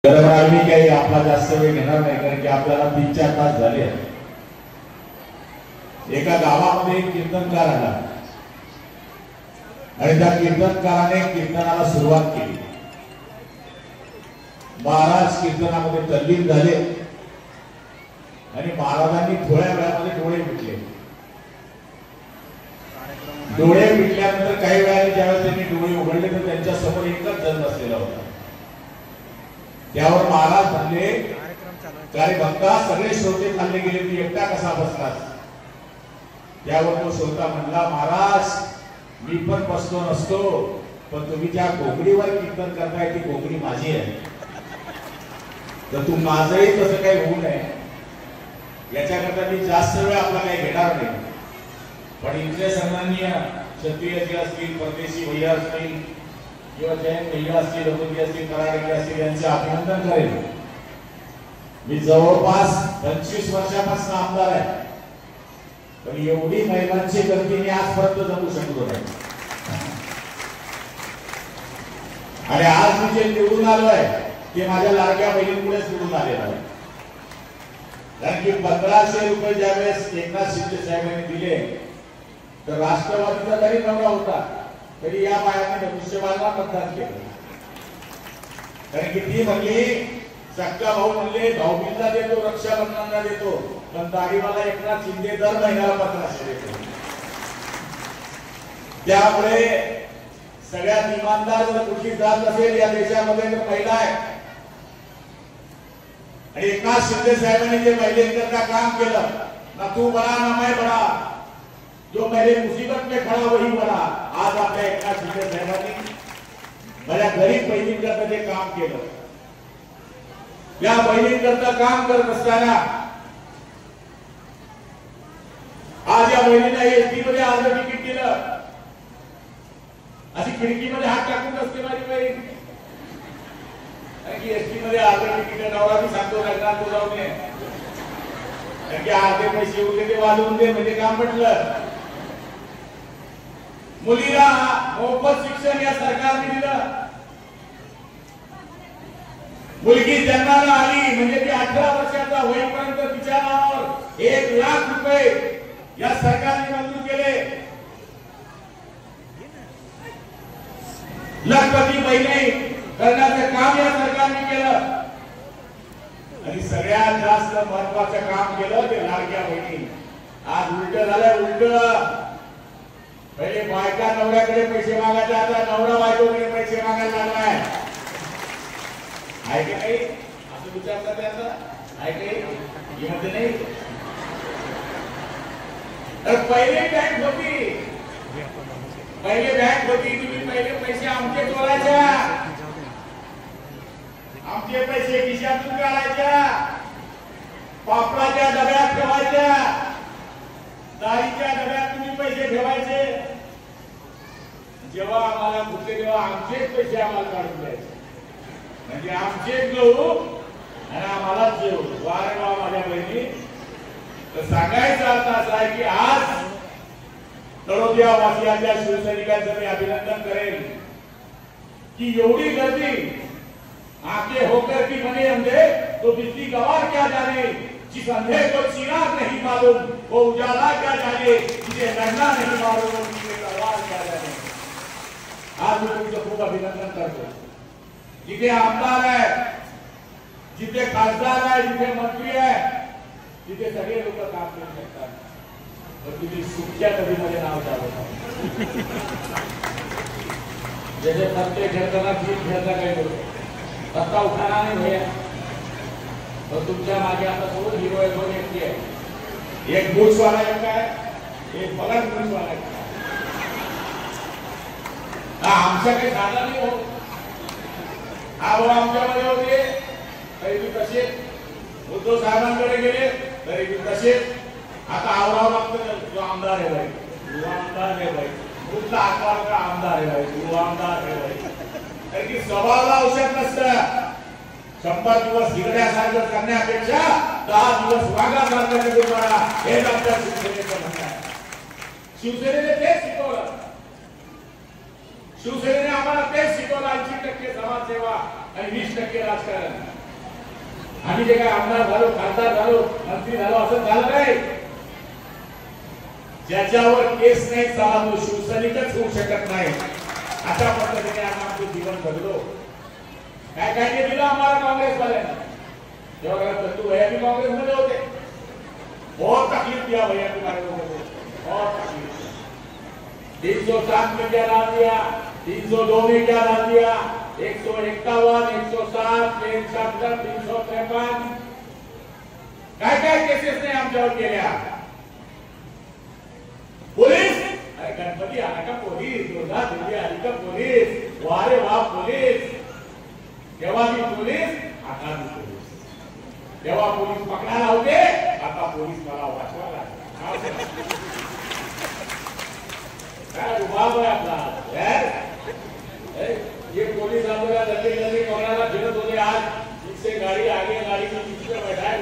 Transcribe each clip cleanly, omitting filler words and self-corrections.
मी काही आपला जास्त वेळ घेणार नाही, कारण की आपल्याला 3-4 तास झाले. एका गावामध्ये एक कीर्तनकार आला आणि त्या कीर्तनकाराने कीर्तनाला सुरुवात केली. महाराज कीर्तनामध्ये तल्लीन झाले आणि महाराजांनी थोड्या वेळामध्ये डोळे मिटले. डोळे मिटल्यानंतर काही वेळाने ज्यावेळेस त्यांनी डोळे उघडले तर त्यांच्या समोर एकच जण बसलेला होता. त्यावर महाराज म्हणले, "अरे भक्ता, सगळे श्रोते खाल्ले गेले, तू एकटा कसा बसलास?" त्यावर तो श्रोता म्हणला, "महाराज, मी पण बसलो नसतो, पण तुम्ही ज्या घोंगडीवर कीर्तन करताय ती घोंगडी माझी आहे, तर तू माझंही तसं काही होऊ नये याच्याकरता मी जास्त वेळ आपला काही घेणार नाही. पण इथले सन्माननीय क्षत्रिय जे असतील, परदेशी भैया असतील किंवा जैन भैया असतील, लोकगी असतील, कराडे असतील, यांचे अभिनंदन करेल. मी जवळपास 25 वर्षापासून आमदार आहे, पण एवढी महिलांची गर्दी मी आजपर्यंत जमू शकलो नाही. आणि आज मी जे निवडून आलोय ते माझ्या लाडक्या बहिणीमुळेच निवडून आलेलं आहे. कारण की 1500 रुपये ज्यावेळेस एकनाथ शिंदे साहेबांनी दिले तर राष्ट्रवादीचा जरी नवरा होता तरी या बायाने धनुष्यबाणला मतदान केलं. कारण की ती म्हणली, सक्का भाऊ म्हणले भाऊबीजला देतो, रक्षाबंधनाला देतो, पण दाढीवाला एकनाथ शिंदे दर महिन्याला 1500 देतो. त्यामुळे सगळ्यात इमानदार जर कुठली जात असेल या देशामध्ये तर महिला आहे. आणि एकनाथ शिंदे साहेबांनी जे महिलेकरता काम केलं, ना तू बडा ना मैं बडा, जो मेरे मुसीबत में खड़ा वही बडा. आज आपल्या एकनाथ शिंदे साहेबांनी माझ्या गरीब बहिणींकरता ते काम केलं. या बहिणींकरता काम करत असताना आज या बहिणींना एसटी मध्ये अर्ध तिकीट दिलं. अशी खिडकीमध्ये हात टाकून असते माझी बहीण, एसटी मध्ये अर्ध तिकीट नवरा मी सांगतो लग्नात बोलावून नये, कारण की अर्धे पैसे उरले ते वाजवून दे म्हणजे काम म्हटलं. मुलीला मोफत शिक्षण या सरकारने दिलं. मुलगी जन्माला आली म्हणजे ती 18 वर्षाचा होईपर्यंत तिच्या नावावर 1 लाख रुपये या सरकारने मंजूर केले. लखपती बहिणी करण्याचं काम या सरकारने केलं. आणि सगळ्यात जास्त महत्वाचं काम केलं ते लाडक्या बहिणी. आज उलट झालंय, उलट. पहिले बायका नवऱ्याकडे पैसे मागायचा, आता नवरा बायकोकडे पैसे मागायला लागलाय. आहे की नाही असं विचारतात त्यांचा? आहे की म्हणते नाही? तर पहिले बँक होती, तुम्ही पहिले पैसे आमचे चोरायच्या, आमचे पैसे खिशातून काढायच्या, पापडाच्या डब्यात ठेवायच्या, दाळीच्या डब्यात तुम्ही पैसे ठेवायचे. जेव्हा आम्हाला कुठले तेव्हा आमचेच पैसे आम्हाला काढून द्यायचे, म्हणजे आमचेच गहू आणि आम्हालाच जेव. वारे वा माझ्या बहिणी. तर सांगायचा अर्थ असा आहे की आज तळोद्या वासियांच्या शिवसैनिकांचं मी अभिनंदन करेन की एवढी गर्दी. आंखें होकर की बने अंधे तो बिजली गवार क्या जाने, जिस अंधे को चिराग नहीं मालूम वो उजाला क्या जाने, जिसे लड़ना नहीं मालूम उसकी तलवार क्या जाने. आज मैं तुमचं खूप अभिनंदन करतो. जिथे आमदार आहे, जिथे खासदार आहे, जिथे मंत्री आहे, तिथे सगळे लोक काम करू शकतात, पण तिथे सुख्या कधीमध्ये नाव चालवतात. जैसे पत्ते खेळताना जीत खेळता काही लोक पत्ता उठाना नाही भैया, और तुमच्या मागे आता 2 हिरो आहे, 2 व्यक्ती आहे. एक बूट्स वाला एक आहे, एक बगल बूट्स वाला आहे. आमच्या काही साधा नाही हो. आमच्यामध्ये होते तरी बी तसेच, उद्धव साहेबांकडे गेले तरी बी तसेच. आता आवरावं लागतं, जो आमदार आहे भाई, तू आमदार आहे भाई, कुठला आकार का आमदार आहे भाई, तू आमदार आहे भाई. कारण की स्वभावाला औषध नसतं. 100 दिवस हिरड्यासारखं करण्यापेक्षा 10 दिवस वाघासारखं निघून पडा, हेच आमच्या शिवसेनेचं म्हणणं आहे. शिवसेनेने तेच शिकवलं. शिवसेनेने आम्हाला तेच शिकवलं. 80% समाजसेवा आणि 20% राजकारण. आम्ही जे काय आमदार झालो, खासदार झालो, मंत्री झालो असं झालं नाही. ज्याच्यावर केस नाही साला तो शिवसैनिकच होऊ शकत नाही. अशा पद्धतीने आम्ही आमचं जीवन जगलो. काय काय दिलं आम्हाला कांग्रेस वाल्यांनी. तेव्हा चंदू भैया भी कांग्रेस मध्ये होते. बहुत तकलीफ दिया भैया तुम्हारे लोगों को, बहुत तकलीफ. 307 में क्या डाल दिया, 302 में क्या डाल दिया, 151, 107, 376, 353 काय काय केसेस ने आमच्यावर केल्या. पोलीस अरे गणपती आला का पोलीस, दुर्गा देवी आली का पोलीस, वारे वा पोलीस. तेव्हा मी पोलीस, आता मी पोलीस. तेव्हा पोलीस पकडायला होते, आता पोलीस मला वाचवायला. काय रुबाब आहे आपला यार. ये पुलिस आपल्याला जल्दी जल्दी पकडायला फिरत होते. आज इससे गाड़ी आगे, गाड़ी के पीछे बैठाए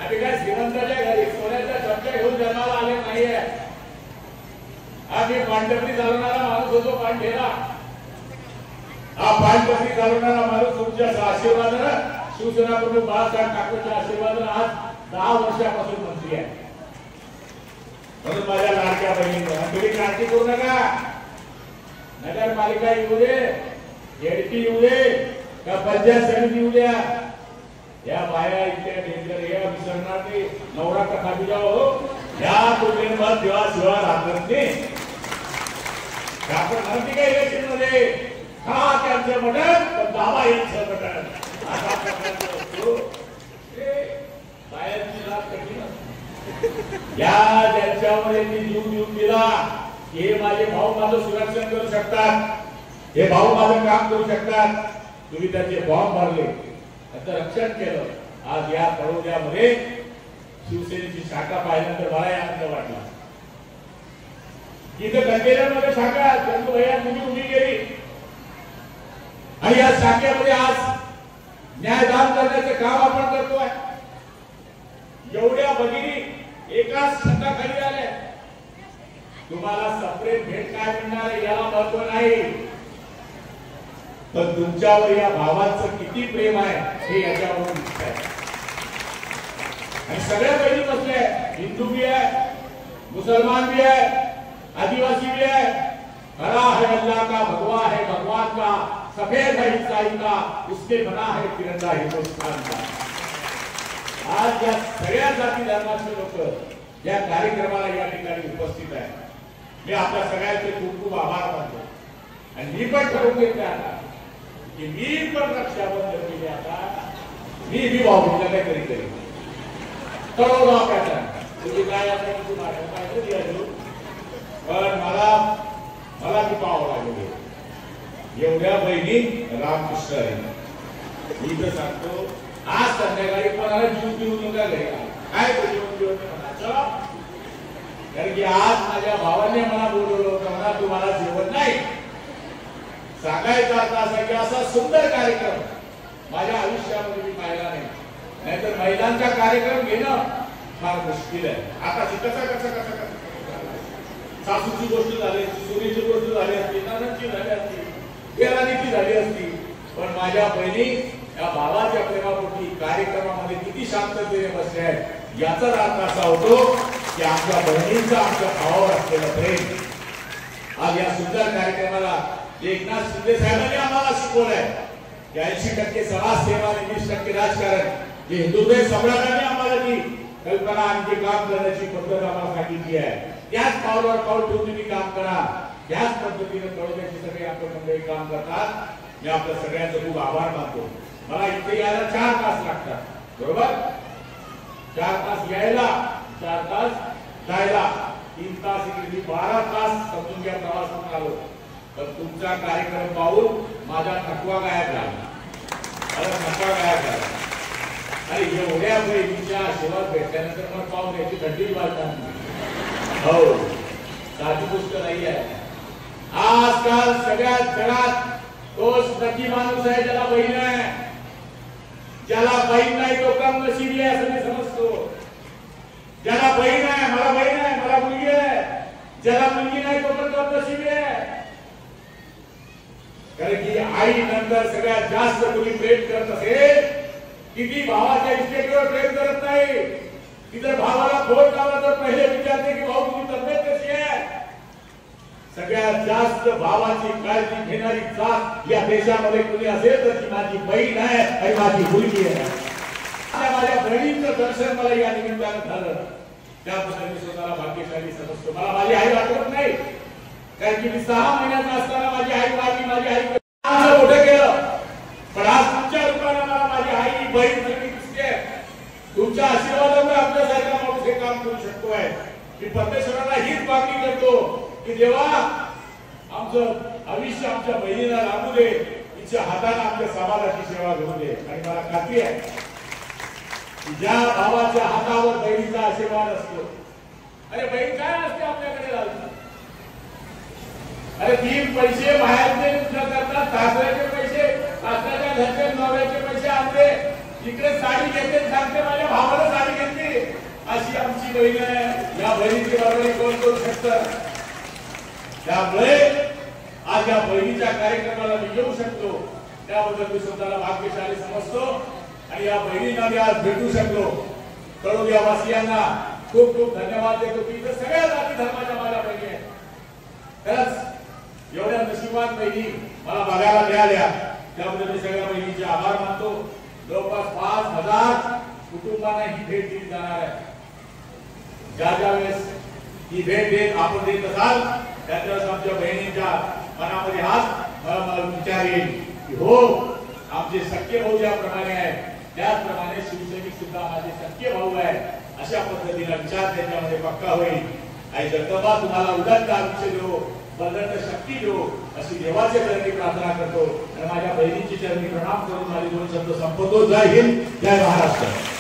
अभी काय श्रीमंताच्या घरी सोन्याच्या चमच्या घेऊन जन्माला आले नाहीये. आम्ही पांढरपट्टी चालवणारा माणूस होतो. पांढेरा हा पांढरपट्टी चालवणारा माणूस तुमच्या आशीर्वादानं, शिवसेना प्रमुख बाळासाहेब ठाकरेंच्या आशीर्वादानं आज 10 वर्षापासून मंत्री आहे. म्हणून माझ्या लाडक्या बहिणींना तुम्ही क्रांती करू नका. नगरपालिका येऊ दे, एडपी येऊ दे, का पंचायत समिती येऊ द्या, या बाया इतक्या डेंजर या विसरणार नाही. नवरा कथा भी जाओ या तुझे मत जेव्हा शिवा राहत नाही. आपण नक्की काय इलेक्शन मध्ये का त्यांचं बटन पण दावा यांचं बटन असा प्रकारचं असतो. बायांची रात कठीण असते. या ज्यांच्यावर यांनी जीव देऊन दिला हे माझे भाऊ माझं सुरक्षण करू शकतात, हे भाऊ माझं काम करू शकतात. तुम्ही त्याचे बॉम्ब मारले, त्याचं रक्षण केलं. आज या तळोद्यामध्ये शिवसेनेची शाखा पाहिल्यानंतर मला आनंद वाटला. इथं कंटेनरमध्ये शाखा चंदू भैया तुम्ही उभी केली आणि या शाखेमध्ये आज न्यायदान करण्याचे काम आपण करतोय. एवढ्या भगिनी एकाच छताखाली आल्या. तुम्हाला सेपरेट भेट काय मिळणार याला महत्व नाही, पण तुमच्यावर या भावाचं किती प्रेम आहे हे याच्यावरून दिसत आहे. आणि सगळ्या बहिणी बसल्या, हिंदू भी आहे, मुसलमान भी है, आदिवासी भी है. हरा है अल्लाह का, भगवा है भगवान का, सफेद है ईसाई का, उसके बना है तिरंगा हिंदुस्तान का. आज या सगळ्या जाती धर्माचे लोक या कार्यक्रमाला या ठिकाणी उपस्थित आहेत. मी आपल्या सगळ्यांचे खूप खूप आभार मानतो. आणि मी पण ठरवून घेतले आता की मी पण रक्षाबंधन केले. आता मी भी भाऊला काहीतरी करेन. तळोदा पॅटर्न तुझी काय आता तू नाटक काय दिलं, पण मला ती पाहावं लागेल. एवढ्या बहिणी रामकृष्ण आहे. मी तर सांगतो आज संध्याकाळी कोणाला जीव देऊ नका घरी. काय जेवण जेवण म्हणायचं, कारण की आज माझ्या भावाने मला बोलवलं होतं. म्हणा तुम्हाला जेवण नाही. सांगायचा अर्थ असा की असा सुंदर कार्यक्रम माझ्या आयुष्यामध्ये मी पाहिला नाही. नाहीतर महिलांचा कार्यक्रम घेणं फार मुश्किल आहे. आता कसं सासूची गोष्ट झाली असती, सुनीची गोष्ट झाली असती, ननदची झाली असती, देराणीची झाली असती, पण माझ्या बहिणी या भावाच्या प्रेमापोटी कार्यक्रमामध्ये किती शांततेने बसल्या आहेत याचा अर्थ असा होतो की आमच्या बहिणींचा आमच्या भावावर असलेलं प्रेम. आज या सुंदर कार्यक्रमाला एकनाथ शिंदे साहेबांनी आम्हाला शिकवलंय की 80% समाजसेवा आणि 20% राजकारण. जे हिंदुत्व सम्राटांनी आम्हाला जी कल्पना आणि जे काम करण्याची पद्धत आम्हाला सांगितली आहे त्याच पावलावर पाऊल ठेवून तुम्ही काम करा. त्याच पद्धतीने तळोद्याची सगळे आपण मंडळी काम करतात. मी आपल्या सगळ्यांचे खूप आभार मानतो. मला इथे यायला 4 तास लागतात, बरोबर. 4 तास यायला, 4 तास जायला, 3 तास इकडे 12 तास समजून घ्या प्रवास करून आलो. पण तुमचा कार्यक्रम पाहून माझा थकवा गायब झाला. आणि एवढ्या बहिणीच्या आशीर्वाद भेटल्यानंतर मग पाहून याची थंडी वाजणार. हो, साधी गोष्ट नाही आहे. आजकाल सगळ्यात जगात तोच नक्की माणूस आहे ज्याला बहीण आहे. ज्याला बहीण नाही तो कम नशिबी आहे असं मी समजतो. ज्याला बहीण आहे, मला बहीण आहे, मला मुलगी आहे, ज्याला मुलगी नाही तो पण कम नशिबी आहे. कारण की आई नंतर सगळ्यात जास्त कोणी प्रेम करत असेल, किती भावाच्या इस्टेटीवर प्रेम करत नाही, इतर भावाला फोन लावला तर पहिले विचारते की भाऊ तुझी तब्येत कशी आहे. सगळ्यात जास्त भावाची काळजी घेणारी जात या देशामध्ये कोणी असेल तर ती माझी बहीण आहे आणि माझी मुलगी आहे. माझ्या बहिणीचं दर्शन मला या निमित्तानं झालं, त्याबद्दल मी स्वतःला भाग्यशाली समजतो. मला माझी आई आठवत नाही, कारण की मी 6 महिन्याचा असताना माझी आई मोठं केलं, पण आज तुमच्या रूपाने मला माझी आई बहीण सगळी दिसते. तुमच्या आशीर्वादामुळे आपल्यासारखा माणूस हे काम करू शकतोय. मी परमेश्वराला हीच मागणी करतो की देवा आमचं आयुष्य आमच्या बहिणीला लागू दे, तिच्या हाताने आमच्या समाजाची सेवा करू दे. आणि मला खात्री आहे ज्या भावाच्या हातावर बहिणीचा आशीर्वाद असतो, अरे बहीण काय असते आपल्याकडे लागली, अरे 3 पैसे बाहेरचे न करता सासऱ्याचे पैसे, सासऱ्याच्या घरचे नवऱ्याचे पैसे आणते, इकडे साडी घेते, सांगते माझ्या भावाला साडी घेतली. अशी आमची बहीण आहे. या बहिणीची बरोबरी कोण करू शकतं? त्यामुळे आज या बहिणीच्या कार्यक्रमाला मी येऊ शकतो, त्याबद्दल मी स्वतःला भाग्यशाली समजतो. आणि या बहिणींना मी आज भेटू शकलो. तळोद्यावासियांना खूप खूप धन्यवाद देतो की इथं सगळ्या जाती धर्माच्या माझ्या बहिणी आहेत. खरंच एवढ्या नशिबात बहिणी मला बघायला मिळाल्या, त्याबद्दल मी सगळ्या बहिणींचे आभार मानतो. जवळपास 5000 कुटुंबांना ही भेट दिली जाणार आहे. ज्या वेळेस ही भेट देत आपण देत असाल त्यावेळेस आमच्या बहिणींच्या मनामध्ये हाच मला विचार येईल की हो आमचे सख्खे भाऊ ज्याप्रमाणे आहेत त्याचप्रमाणे शिवसैनिक सुद्धा माझे सख्खे भाऊ आहे. अशा पद्धतीने विचार त्याच्यामध्ये पक्का होईल. आई जगदंबा तुम्हाला उदंड आयुष्य देवो, बलवंत शक्ती देवो अशी देवाच्या चरणी प्रार्थना करतो आणि माझ्या बहिणीची चरणी प्रणाम करून माझे 2 शब्द संपवतो. जय हिंद, जय महाराष्ट्र.